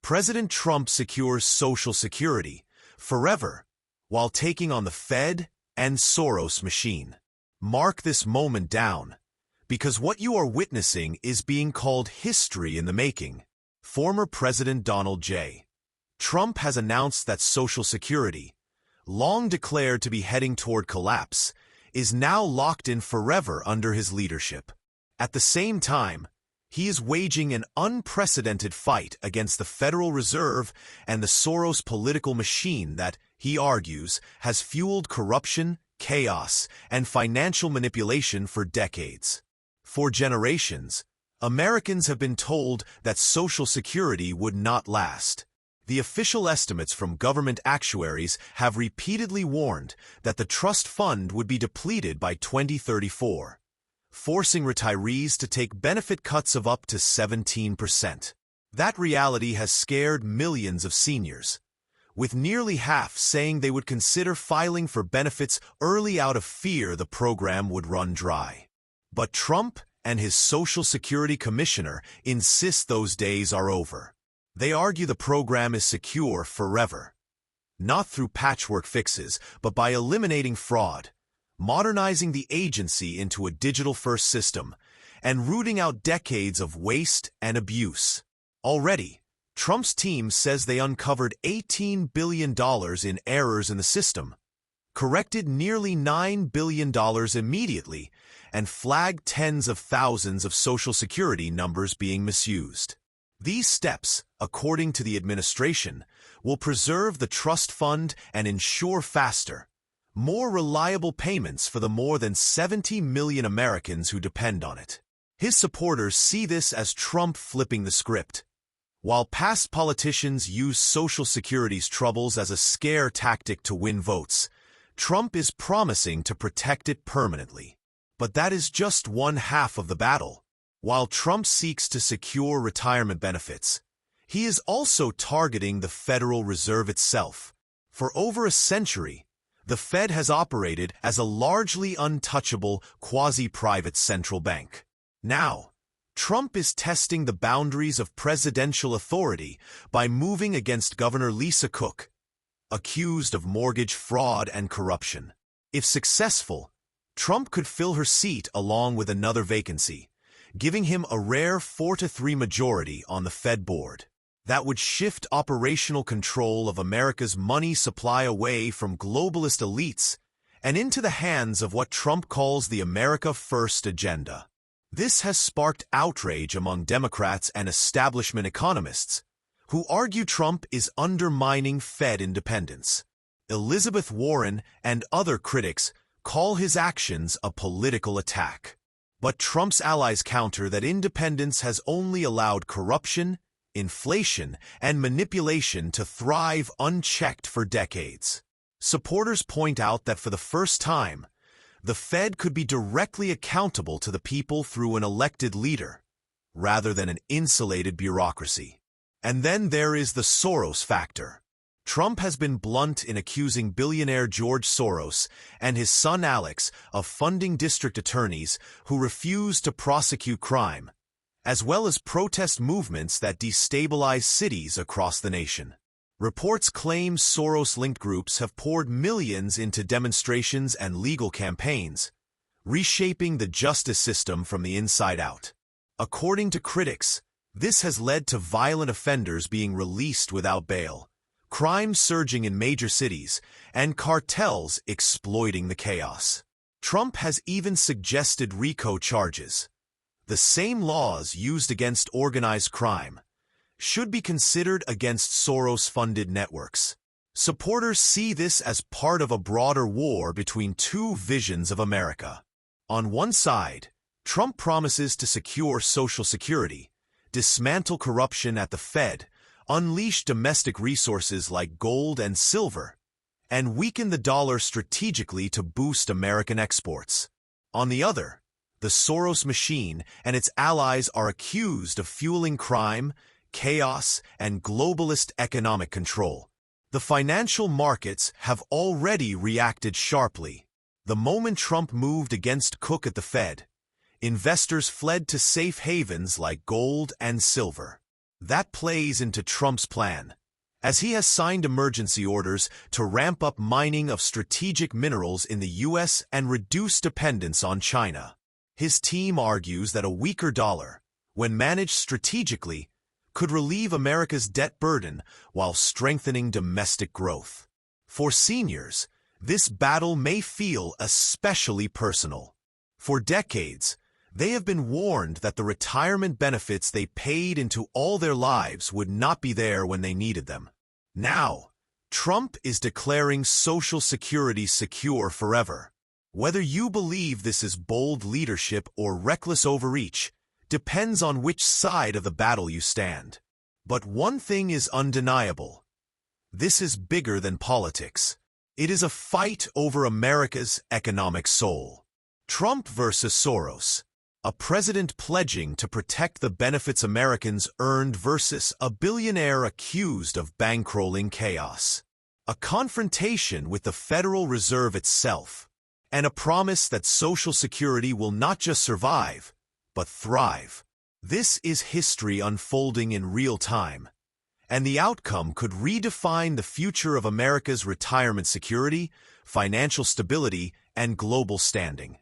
President Trump secures Social Security forever while taking on the Fed and Soros machine. Mark this moment down, because what you are witnessing is being called history in the making. Former President Donald J. Trump has announced that Social Security, long declared to be heading toward collapse, is now locked in forever under his leadership. At the same time, he is waging an unprecedented fight against the Federal Reserve and the Soros political machine that, he argues, has fueled corruption, chaos, and financial manipulation for decades. For generations, Americans have been told that Social Security would not last. The official estimates from government actuaries have repeatedly warned that the trust fund would be depleted by 2034. Forcing retirees to take benefit cuts of up to 17%. That reality has scared millions of seniors, with nearly half saying they would consider filing for benefits early out of fear the program would run dry. But Trump and his Social Security Commissioner insist those days are over. They argue the program is secure forever, not through patchwork fixes, but by eliminating fraud, modernizing the agency into a digital-first system, and rooting out decades of waste and abuse. Already, Trump's team says they uncovered $18 billion in errors in the system, corrected nearly $9 billion immediately, and flagged tens of thousands of Social Security numbers being misused. These steps, according to the administration, will preserve the trust fund and ensure faster, more reliable payments for the more than 70 million Americans who depend on it. His supporters see this as Trump flipping the script. While past politicians use Social Security's troubles as a scare tactic to win votes, Trump is promising to protect it permanently. But that is just one half of the battle. While Trump seeks to secure retirement benefits, he is also targeting the Federal Reserve itself. For over a century, the Fed has operated as a largely untouchable, quasi-private central bank. Now, Trump is testing the boundaries of presidential authority by moving against Governor Lisa Cook, accused of mortgage fraud and corruption. If successful, Trump could fill her seat along with another vacancy, giving him a rare 4-3 majority on the Fed board. That would shift operational control of America's money supply away from globalist elites and into the hands of what Trump calls the America First agenda. This has sparked outrage among Democrats and establishment economists, who argue Trump is undermining Fed independence. Elizabeth Warren and other critics call his actions a political attack. But Trump's allies counter that independence has only allowed corruption, inflation, and manipulation to thrive unchecked for decades. Supporters point out that for the first time, the Fed could be directly accountable to the people through an elected leader, rather than an insulated bureaucracy. And then there is the Soros factor. Trump has been blunt in accusing billionaire George Soros and his son Alex of funding district attorneys who refuse to prosecute crime, as well as protest movements that destabilize cities across the nation. Reports claim Soros-linked groups have poured millions into demonstrations and legal campaigns, reshaping the justice system from the inside out. According to critics, this has led to violent offenders being released without bail, crime surging in major cities, and cartels exploiting the chaos. Trump has even suggested RICO charges, the same laws used against organized crime, should be considered against Soros-funded networks. Supporters see this as part of a broader war between two visions of America. On one side, Trump promises to secure Social Security, dismantle corruption at the Fed, unleash domestic resources like gold and silver, and weaken the dollar strategically to boost American exports. On the other, the Soros machine and its allies are accused of fueling crime, chaos, and globalist economic control. The financial markets have already reacted sharply. The moment Trump moved against Cook at the Fed, investors fled to safe havens like gold and silver. That plays into Trump's plan, as he has signed emergency orders to ramp up mining of strategic minerals in the U.S. and reduce dependence on China. His team argues that a weaker dollar, when managed strategically, could relieve America's debt burden while strengthening domestic growth. For seniors, this battle may feel especially personal. For decades, they have been warned that the retirement benefits they paid into all their lives would not be there when they needed them. Now, Trump is declaring Social Security secure forever. Whether you believe this is bold leadership or reckless overreach depends on which side of the battle you stand. But one thing is undeniable. This is bigger than politics. It is a fight over America's economic soul. Trump versus Soros. A president pledging to protect the benefits Americans earned versus a billionaire accused of bankrolling chaos. A confrontation with the Federal Reserve itself, and a promise that Social Security will not just survive, but thrive. This is history unfolding in real time, and the outcome could redefine the future of America's retirement security, financial stability, and global standing.